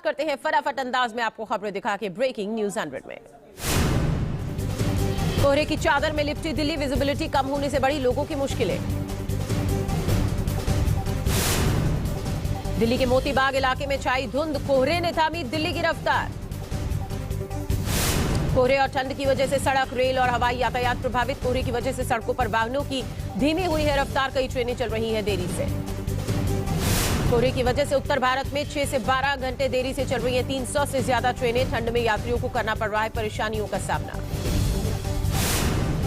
करते हैं फटाफट अंदाज में आपको खबरें दिखा के ब्रेकिंग न्यूज 100 में। कोहरे की चादर में लिपटी दिल्ली, विजिबिलिटी कम होने से बढ़ी लोगों की मुश्किलें। दिल्ली के मोतीबाग इलाके में छाई धुंध, कोहरे ने थामी दिल्ली की रफ्तार। कोहरे और ठंड की वजह से सड़क, रेल और हवाई यातायात प्रभावित। कोहरे की वजह से सड़कों पर वाहनों की धीमी हुई है रफ्तार, कई ट्रेनें चल रही हैं देरी से। कोहरे की वजह से उत्तर भारत में 6 से 12 घंटे देरी से चल रही हैं 300 से ज्यादा ट्रेनें। ठंड में यात्रियों को करना पड़ रहा है परेशानियों का सामना।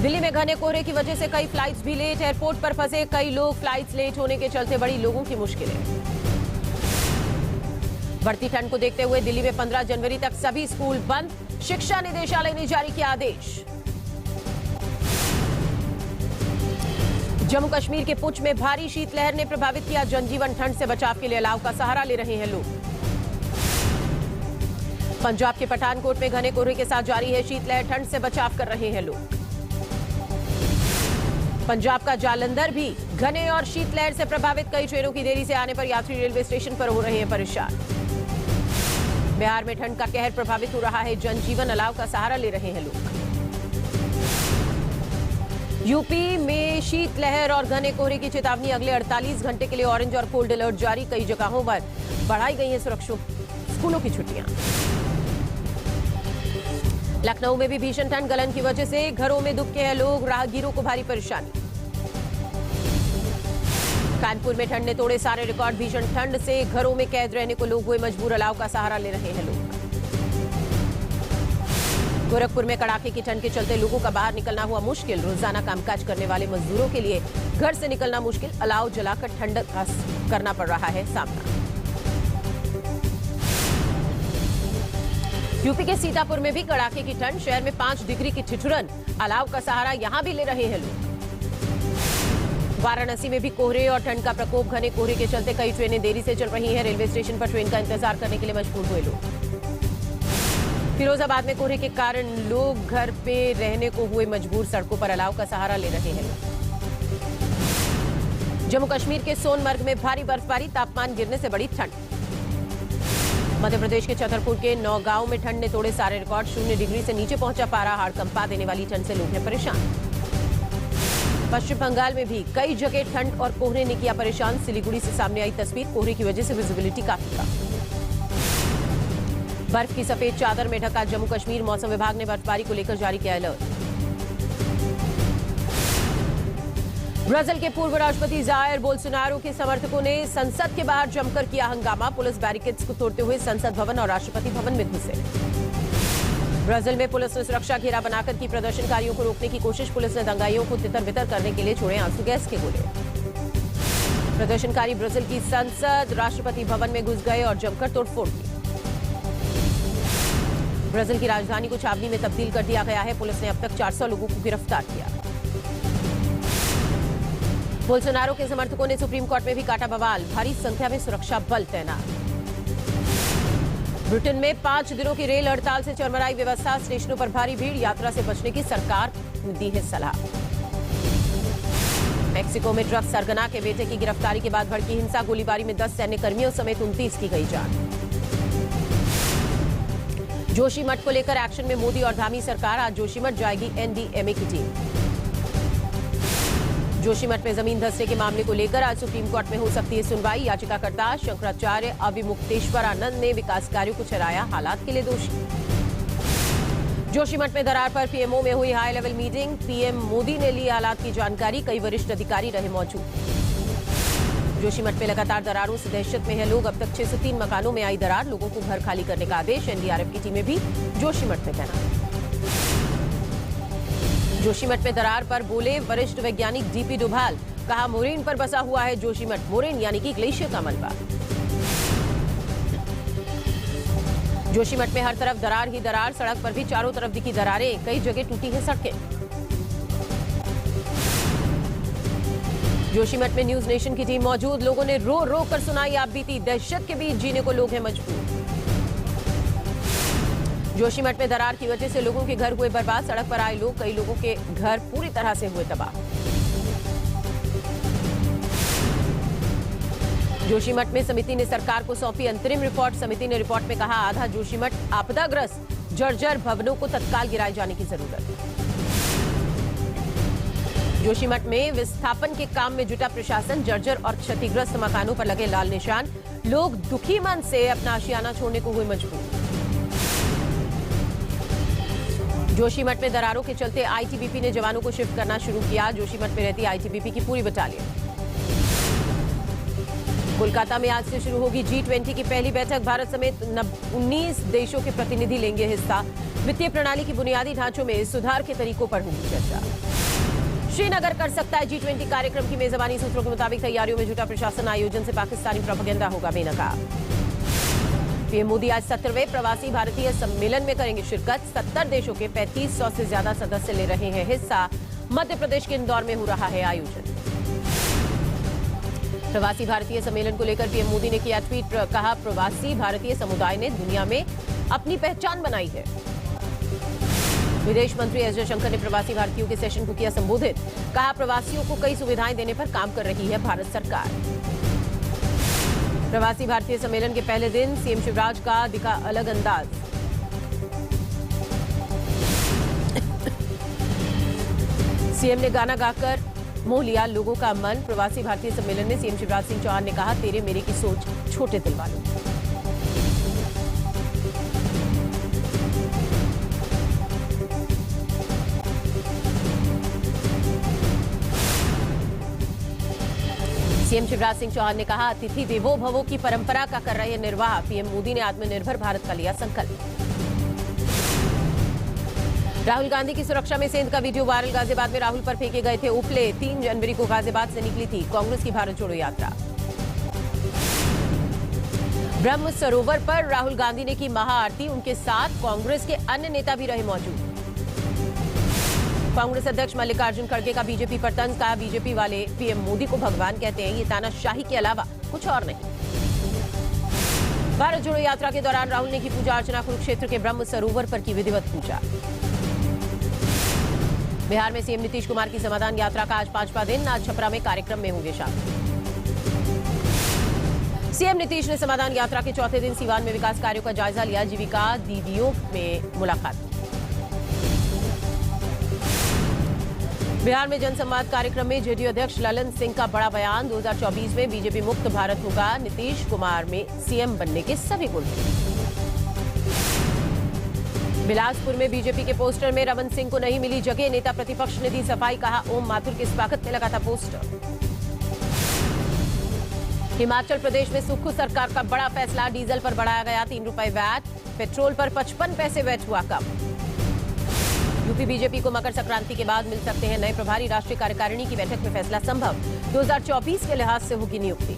दिल्ली में घने कोहरे की वजह से कई फ्लाइट्स भी लेट। एयरपोर्ट पर फंसे कई लोग, फ्लाइट्स लेट होने के चलते बड़ी लोगों की मुश्किलें। बढ़ती ठंड को देखते हुए दिल्ली में 15 जनवरी तक सभी स्कूल बंद। शिक्षा निदेशालय ने जारी किया आदेश। जम्मू कश्मीर के पुंछ में भारी शीतलहर ने प्रभावित किया जनजीवन। ठंड से बचाव के लिए अलाव का सहारा ले रहे हैं लोग। पंजाब के पठानकोट में घने कोहरे के साथ जारी है शीतलहर, ठंड से बचाव कर रहे हैं लोग। पंजाब का जालंधर भी घने और शीतलहर से प्रभावित। कई ट्रेनों की देरी से आने पर यात्री रेलवे स्टेशन पर हो रहे हैं परेशान। बिहार में ठंड का कहर प्रभावित हो रहा है जनजीवन, अलाव का सहारा ले रहे हैं लोग। यूपी में शीतलहर और घने कोहरे की चेतावनी, अगले 48 घंटे के लिए ऑरेंज और कोल्ड अलर्ट जारी। कई जगहों पर बढ़ाई गई हैं सुरक्षा, स्कूलों की छुट्टियां। लखनऊ में भी भीषण ठंड, गलन की वजह से घरों में दुबके हैं लोग, राहगीरों को भारी परेशानी। कानपुर में ठंड ने तोड़े सारे रिकॉर्ड, भीषण ठंड से घरों में कैद रहने को लोग हुए मजबूर, अलाव का सहारा ले रहे हैं लोग। गोरखपुर में कड़ाके की ठंड के चलते लोगों का बाहर निकलना हुआ मुश्किल। रोजाना कामकाज करने वाले मजदूरों के लिए घर से निकलना मुश्किल, अलाव जलाकर ठंड का करना पड़ रहा है सामना। यूपी के सीतापुर में भी कड़ाके की ठंड, शहर में 5 डिग्री की ठिठुरन, अलाव का सहारा यहां भी ले रहे हैं लोग। वाराणसी में भी कोहरे और ठंड का प्रकोप, घने कोहरे के चलते कई ट्रेनें देरी से चल रही हैं। रेलवे स्टेशन पर ट्रेन का इंतजार करने के लिए मजबूर हुए लोग। फिरोजाबाद में कोहरे के कारण लोग घर पे रहने को हुए मजबूर, सड़कों पर अलाव का सहारा ले रहे हैं लोग। जम्मू कश्मीर के सोनमर्ग में भारी बर्फबारी, तापमान गिरने से बढ़ी ठंड। मध्य प्रदेश के छतरपुर के नौगांव में ठंड ने तोड़े सारे रिकॉर्ड, 0 डिग्री से नीचे पहुंचा पारा। हाड़ कंपा देने वाली ठंड से लोग हैं परेशान। पश्चिम बंगाल में भी कई जगह ठंड और कोहरे ने किया परेशान। सिलीगुड़ी से सामने आई तस्वीर, कोहरे की वजह से विजिबिलिटी काफी कम। बर्फ की सफेद चादर में ढका जम्मू कश्मीर, मौसम विभाग ने बर्फबारी को लेकर जारी किया अलर्ट। ब्राजील के पूर्व राष्ट्रपति जायर बोल्सोनारो के समर्थकों ने संसद के बाहर जमकर किया हंगामा। पुलिस बैरिकेड्स को तोड़ते हुए संसद भवन और राष्ट्रपति भवन में घुसे। ब्राजील में पुलिस ने सुरक्षा घेरा बनाकर की प्रदर्शनकारियों को रोकने की कोशिश। पुलिस ने दंगाइयों को तितर-बितर करने के लिए छोड़े आंसू गैस के गोले। प्रदर्शनकारी ब्राजील की संसद, राष्ट्रपति भवन में घुस गए और जमकर तोड़फोड़ की। ब्राजील की राजधानी को छावनी में तब्दील कर दिया गया है। पुलिस ने अब तक 400 लोगों को गिरफ्तार किया। बोल्सोनारो के समर्थकों ने सुप्रीम कोर्ट में भी काटा बवाल, भारी संख्या में सुरक्षा बल तैनात। ब्रिटेन में 5 दिनों की रेल हड़ताल से चरमराई व्यवस्था, स्टेशनों पर भारी भीड़, यात्रा से बचने की सरकार ने दी है सलाह। मेक्सिको में ड्रग्स सरगना के बेटे की गिरफ्तारी के बाद भड़की हिंसा, गोलीबारी में 10 सैन्य कर्मियों समेत 29 की गई जान। जोशीमठ को लेकर एक्शन में मोदी और धामी सरकार, आज जोशीमठ जाएगी एनडीएमए की टीम। जोशीमठ में जमीन धंसने के मामले को लेकर आज सुप्रीम कोर्ट में हो सकती है सुनवाई। याचिकाकर्ता शंकराचार्य अविमुक्तेश्वरानंद ने विकास कार्यों को ठहराया हालात के लिए दोषी। जोशीमठ में दरार पर पीएमओ में हुई high level meeting, PM Modi ने ली हालात की जानकारी, कई वरिष्ठ अधिकारी रहे मौजूद। जोशीमठ में लगातार दरारों से दहशत में है लोग, अब तक 603 मकानों में आई दरार, लोगों को घर खाली करने का आदेश। एनडीआरएफ की टीमें भी जोशीमठ में तैनात। जोशीमठ में दरार पर बोले वरिष्ठ वैज्ञानिक डीपी डोभाल, कहा मोरेन पर बसा हुआ है जोशीमठ। मोरेन यानी कि ग्लेशियर का मलबा। जोशीमठ में हर तरफ दरार ही दरार, सड़क पर भी चारों तरफ दिखी दरारें, कई जगह टूटी है सड़कें। जोशीमठ में न्यूज नेशन की टीम मौजूद, लोगों ने रो रो कर सुनाई आप बीती, दहशत के बीच जीने को लोग हैं मजबूर। जोशीमठ में दरार की वजह से लोगों के घर हुए बर्बाद, सड़क पर आए लोग, कई लोगों के घर पूरी तरह से हुए तबाह। जोशीमठ में समिति ने सरकार को सौंपी अंतरिम रिपोर्ट। समिति ने रिपोर्ट में कहा, आधा जोशीमठ आपदाग्रस्त, जर्जर भवनों को तत्काल गिराए जाने की जरूरत। जोशीमठ में विस्थापन के काम में जुटा प्रशासन, जर्जर और क्षतिग्रस्त मकानों पर लगे लाल निशान। लोग दुखी मन से अपना आशियाना छोड़ने को हुए मजबूर। जोशीमठ में दरारों के चलते आईटीबीपी ने जवानों को शिफ्ट करना शुरू किया। जोशीमठ में रहती आईटीबीपी की पूरी बटालियन। कोलकाता में आज से शुरू होगी G20 की पहली बैठक। भारत समेत 19 देशों के प्रतिनिधि लेंगे हिस्सा। वित्तीय प्रणाली की बुनियादी ढांचों में सुधार के तरीकों पर होगी चर्चा। श्रीनगर कर सकता है G20 कार्यक्रम की मेजबानी। सूत्रों के मुताबिक तैयारियों में जुटा प्रशासन। आयोजन से पाकिस्तानी प्रोपेगेंडा होगा बेनकाब। पीएम मोदी आज 17वें प्रवासी भारतीय सम्मेलन में करेंगे शिरकत। 70 देशों के 3500 से ज्यादा सदस्य ले रहे हैं हिस्सा। मध्य प्रदेश के इंदौर में हो रहा है आयोजन। प्रवासी भारतीय सम्मेलन को लेकर पीएम मोदी ने किया ट्वीट। कहा, प्रवासी भारतीय समुदाय ने दुनिया में अपनी पहचान बनाई है। विदेश मंत्री एस जयशंकर ने प्रवासी भारतीयों के सेशन को किया संबोधित। कहा, प्रवासियों को कई सुविधाएं देने पर काम कर रही है भारत सरकार। प्रवासी भारतीय सम्मेलन के पहले दिन सीएम शिवराज का दिखा अलग अंदाज। सीएम ने गाना गाकर मोह लिया लोगों का मन। प्रवासी भारतीय सम्मेलन में सीएम शिवराज सिंह चौहान ने कहा, तेरे मेरे की सोच छोटे दिल वालों। सीएम शिवराज सिंह चौहान ने कहा, अतिथि देवो भवो की परंपरा का कर रहे निर्वाह। पीएम मोदी ने आत्मनिर्भर भारत का लिया संकल्प। राहुल गांधी की सुरक्षा में सेंध का वीडियो वायरल। गाजियाबाद में राहुल पर फेंके गए थे उपले। 3 जनवरी को गाजियाबाद से निकली थी कांग्रेस की भारत जोड़ो यात्रा। ब्रह्म सरोवर पर राहुल गांधी ने की महाआरती। उनके साथ कांग्रेस के अन्य नेता भी रहे मौजूद। कांग्रेस अध्यक्ष मल्लिकार्जुन खड़गे का बीजेपी पर तंज। कहा, बीजेपी वाले पीएम मोदी को भगवान कहते हैं। ये तानाशाही के अलावा कुछ और नहीं। भारत जोड़ो यात्रा के दौरान राहुल ने की पूजा अर्चना। कुरुक्षेत्र के ब्रह्म सरोवर पर की विधिवत पूजा। बिहार में सीएम नीतीश कुमार की समाधान यात्रा का आज 5वां दिन। आज छपरा में कार्यक्रम में होंगे शामिल। सीएम नीतीश ने समाधान यात्रा के चौथे दिन सीवान में विकास कार्यों का जायजा लिया। जीविका दीदियों में मुलाकात। बिहार में जनसंवाद कार्यक्रम में जेडीयू अध्यक्ष ललन सिंह का बड़ा बयान। 2024 में बीजेपी मुक्त भारत होगा। नीतीश कुमार में सीएम बनने के सभी गुण हैं। बिलासपुर में बीजेपी के पोस्टर में रमन सिंह को नहीं मिली जगह। नेता प्रतिपक्ष ने दी सफाई। कहा, ओम माथुर के स्वागत में लगा था पोस्टर। हिमाचल प्रदेश में सुक्खू सरकार का बड़ा फैसला। डीजल पर बढ़ाया गया 3 रुपए वैट। पेट्रोल पर 55 पैसे वैट हुआ कम। यूपी बीजेपी को मकर संक्रांति के बाद मिल सकते हैं नए प्रभारी। राष्ट्रीय कार्यकारिणी की बैठक में फैसला संभव। 2024 के लिहाज से होगी नियुक्ति।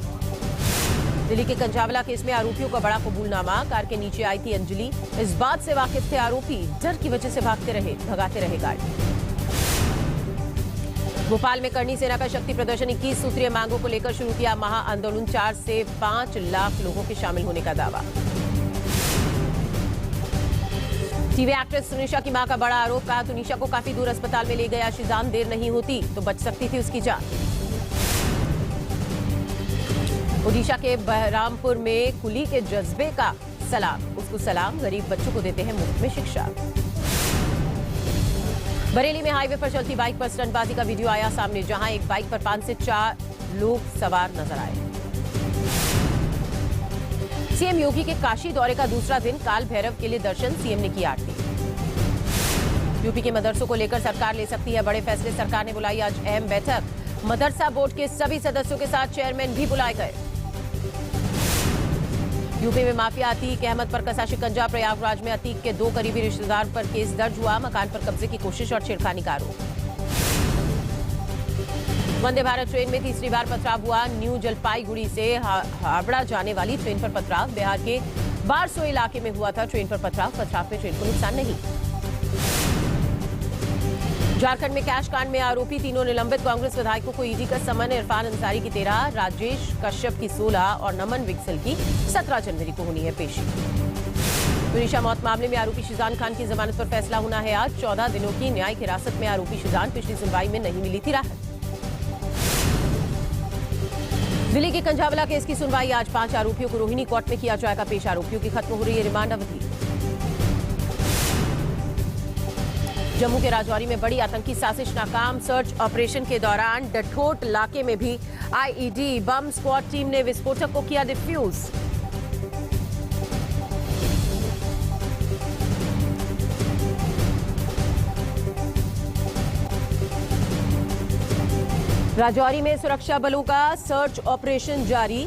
दिल्ली के कंझावला केस में आरोपियों का बड़ा कबूलनामा। कार के नीचे आई थी अंजलि। इस बात से वाकिफ थे आरोपी। डर की वजह से भगाते रहे गाड़ी। भोपाल में करनी सेना का शक्ति प्रदर्शन। 21 सूत्रीय मांगों को लेकर शुरू किया महाआंदोलन। 4 से 5 लाख लोगों के शामिल होने का दावा। टीवी एक्ट्रेस तुनिशा की मां का बड़ा आरोप। कहा, तुनिशा को काफी दूर अस्पताल में ले गया शिजान। देर नहीं होती तो बच सकती थी उसकी जान। ओडिशा के बहरामपुर में कुली के जज्बे का सलाम। उसको सलाम। गरीब बच्चों को देते हैं मुफ्त में शिक्षा। बरेली में हाईवे पर चलती बाइक पर स्टंटबाजी का वीडियो आया सामने, जहां एक बाइक पर 5 से 4 लोग सवार नजर आए। सीएम योगी के काशी दौरे का दूसरा दिन। काल भैरव के लिए दर्शन। सीएम ने की आरती। यूपी के मदरसों को लेकर सरकार ले सकती है बड़े फैसले। सरकार ने बुलाई आज अहम बैठक। मदरसा बोर्ड के सभी सदस्यों के साथ चेयरमैन भी बुलाए गए। यूपी में माफिया अतीक अहमद पर कसा शिकंजा। प्रयागराज में अतीक के 2 करीबी रिश्तेदार पर केस दर्ज हुआ। मकान पर कब्जे की कोशिश और छेड़खानी का आरोप। वंदे भारत ट्रेन में तीसरी बार पथराव हुआ। न्यू जलपाईगुड़ी से हावड़ा जाने वाली ट्रेन पर पथराव। बिहार के बारसो इलाके में हुआ था ट्रेन पर पथराव में ट्रेन को नुकसान नहीं। झारखंड में कैश कांड में आरोपी तीनों निलंबित। कांग्रेस विधायकों को ईडी का समन। इरफान अंसारी की 13, राजेश कश्यप की 16 और नमन विक्सल की 17 जनवरी को होनी है पेशी। तुनिशा मौत मामले में आरोपी शिजान खान की जमानत पर फैसला होना है आज। 14 दिनों की न्यायिक हिरासत में आरोपी शिजान। पिछली सुनवाई में नहीं मिली थी राहत। दिल्ली के कंझावला केस की सुनवाई आज 5 आरोपियों को रोहिणी कोर्ट में किया जाएगा पेश। आरोपियों की खत्म हो रही है रिमांड अवधि। जम्मू के राजौरी में बड़ी आतंकी साजिश नाकाम। सर्च ऑपरेशन के दौरान डठोट इलाके में भी आईईडी बम स्क्वाड टीम ने विस्फोटक को किया डिफ्यूज। राजौरी में सुरक्षा बलों का सर्च ऑपरेशन जारी।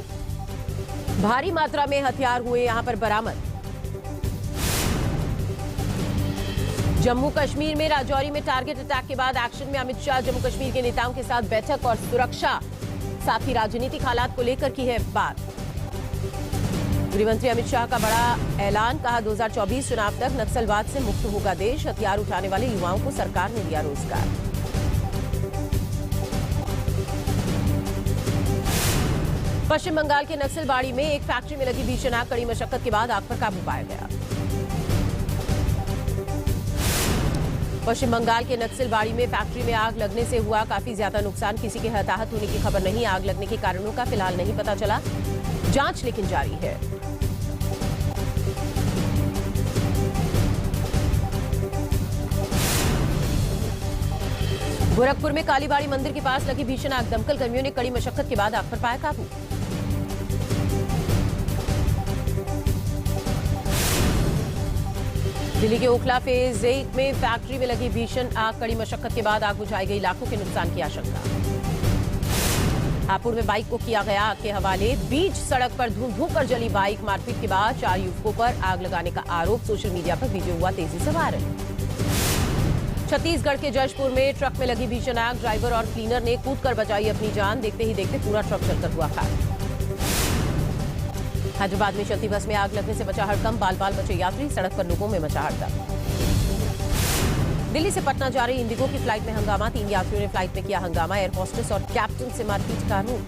भारी मात्रा में हथियार हुए यहां पर बरामद। जम्मू कश्मीर में राजौरी में टारगेट अटैक के बाद एक्शन में अमित शाह जम्मू कश्मीर के नेताओं के साथ बैठक और सुरक्षा साथ ही राजनीतिक हालात को लेकर की है बात। गृहमंत्री अमित शाह का बड़ा ऐलान, कहा 2024 चुनाव तक नक्सलवाद से मुक्त होगा देश। हथियार उठाने वाले युवाओं को सरकार ने दिया रोजगार। पश्चिम बंगाल के नक्सलबाड़ी में एक फैक्ट्री में लगी भीषण आग, कड़ी मशक्कत के बाद आग पर काबू पाया गया। पश्चिम बंगाल के नक्सलबाड़ी में फैक्ट्री में आग लगने से हुआ काफी ज्यादा नुकसान। किसी के हताहत होने की खबर नहीं। आग लगने के कारणों का फिलहाल नहीं पता चला, जांच लेकिन जारी है। गोरखपुर में कालीबाड़ी मंदिर के पास लगी भीषण आग, दमकल कर्मियों ने कड़ी मशक्कत के बाद आग पर पाया काबू। दिल्ली के ओखला फेज 1 में फैक्ट्री में लगी भीषण आग, कड़ी मशक्कत के बाद आग बुझाई गई। लाखों के नुकसान की आशंका। हापुड़ में बाइक को किया गया आग के हवाले। बीच सड़क पर धूम धूम कर जली बाइक। मारपीट के बाद 4 युवकों पर आग लगाने का आरोप। सोशल मीडिया पर वीडियो हुआ तेजी से वायरल। छत्तीसगढ़ के जशपुर में ट्रक में लगी भीषण आग। ड्राइवर और क्लीनर ने कूदकर बचाई अपनी जान। देखते ही देखते पूरा ट्रक जलकर हुआ खाक। हैदराबाद में चलती बस में आग लगने से मचा हड़कंप। बाल बाल बचे यात्री, सड़क पर लोगों में मचा हड़कंप। दिल्ली से पटना जा रही इंडिगो की फ्लाइट में हंगामा। 3 यात्रियों ने फ्लाइट में किया हंगामा। एयर होस्टेस और कैप्टन से मारपीट का आरोप।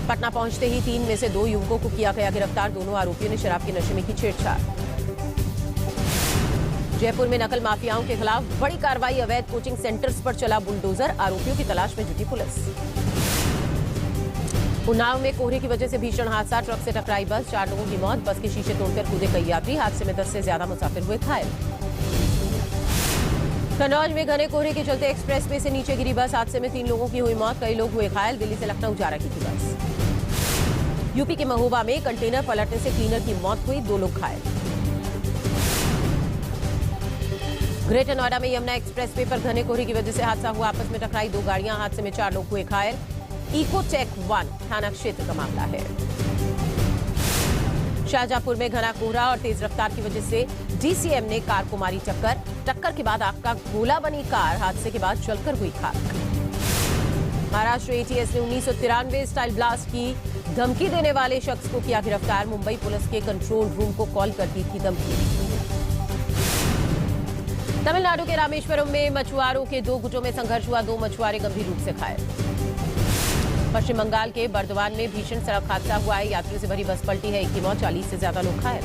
पटना पहुंचते ही 3 में से 2 युवकों को किया गया गिरफ्तार। दोनों आरोपियों ने शराब के नशे में की छेड़छाड़। जयपुर में नकल माफियाओं के खिलाफ बड़ी कार्रवाई। अवैध कोचिंग सेंटर्स पर चला बुलडोजर। आरोपियों की तलाश में जुटी पुलिस। उन्नाव में कोहरे की वजह से भीषण हादसा। ट्रक से टकराई बस, 4 लोगों की मौत। बस के शीशे तोड़कर कूदे कई यात्री। हादसे में 10 से ज्यादा मुसाफिर हुए घायल। कन्नौज में घने कोहरे के चलते एक्सप्रेस वे से नीचे गिरी बस। हादसे में 3 लोगों की हुई मौत, कई लोग हुए घायल। दिल्ली से लखनऊ जा रही थी बस। यूपी के महोबा में कंटेनर पलटने से क्लीनर की मौत हुई, 2 लोग घायल। ग्रेटर नोएडा में यमुना एक्सप्रेस वे पर घने कोहरे की वजह से हादसा हुआ। आपस में टकराई 2 गाड़ियां। हादसे में 4 लोग हुए घायल। इकोटेक 1 थाना क्षेत्र का मामला है। शाहजहांपुर में घना कोहरा और तेज रफ्तार की वजह से डीसीएम ने कार को मारी टक्कर के बाद आग का गोला बनी कार। हादसे के बाद जलकर हुई खाक। महाराष्ट्र एटीएस ने 1993 स्टाइल ब्लास्ट की धमकी देने वाले शख्स को किया गिरफ्तार। मुंबई पुलिस के कंट्रोल रूम को कॉल कर दी थी धमकी। तमिलनाडु के रामेश्वरम में मछुआरों के 2 गुटों में संघर्ष हुआ। 2 मछुआरे गंभीर रूप से घायल। पश्चिम बंगाल के बर्दवान में भीषण सड़क हादसा हुआ है। यात्रियों से भरी बस पलटी है, 1 की मौत, 40 से ज्यादा लोग घायल।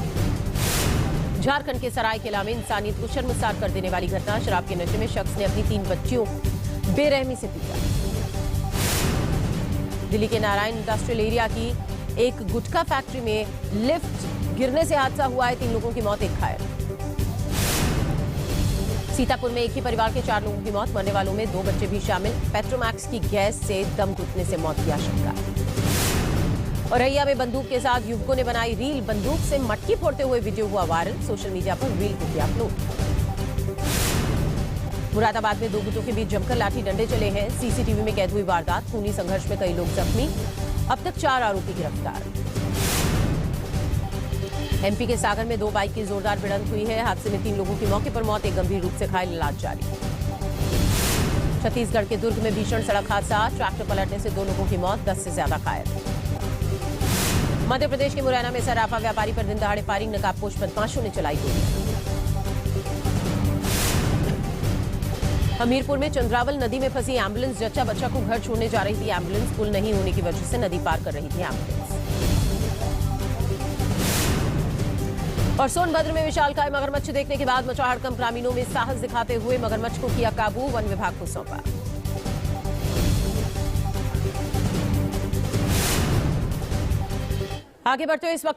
झारखंड के सरायकेला में इंसानियत को शर्मसार कर देने वाली घटना। शराब के नशे में शख्स ने अपनी 3 बच्चियों बेरहमी से पीटा। दिल्ली के नारायण इंडस्ट्रियल एरिया की एक गुटखा फैक्ट्री में लिफ्ट गिरने से हादसा हुआ है। 3 लोगों की मौत, 1 घायल। सीतापुर में एक ही परिवार के 4 लोगों की मौत, मरने वालों में 2 बच्चे भी शामिल। पेट्रोमैक्स की गैस से दम घुटने से मौत की आशंका। और रैया में बंदूक के साथ युवकों ने बनाई रील। बंदूक से मटकी फोड़ते हुए वीडियो हुआ वायरल। सोशल मीडिया पर रील को किया अपलोड। मुरादाबाद में 2 गुटों के बीच जमकर लाठी डंडे चले हैं। सीसीटीवी में कैद हुई वारदात। खूनी संघर्ष में कई लोग जख्मी। अब तक 4 आरोपी गिरफ्तार। एमपी के सागर में 2 बाइक की जोरदार भिड़ंत हुई है। हादसे में 3 लोगों की मौके पर मौत, 1 गंभीर रूप से घायल, इलाज जारी। छत्तीसगढ़ के दुर्ग में भीषण सड़क हादसा। ट्रैक्टर पलटने से 2 लोगों की मौत, 10 से ज्यादा घायल। मध्य प्रदेश के मुरैना में सराफा व्यापारी पर दिन दहाड़े फायरिंग। नकाबपोश बदमाशों ने चलाई गोलियां। हमीरपुर में चंद्रावल नदी में फंसी एम्बुलेंस। जच्चा बच्चा को घर छोड़ने जा रही थी एम्बुलेंस। पुल नहीं होने की वजह से नदी पार कर रही थी एम्बुलेंस। और सोनभद्र में विशालकाय मगरमच्छ देखने के बाद मचा हड़कंप। ग्रामीणों में साहस दिखाते हुए मगरमच्छ को किया काबू। वन विभाग को सौंपा। आगे बढ़ते हुए इस वक्त की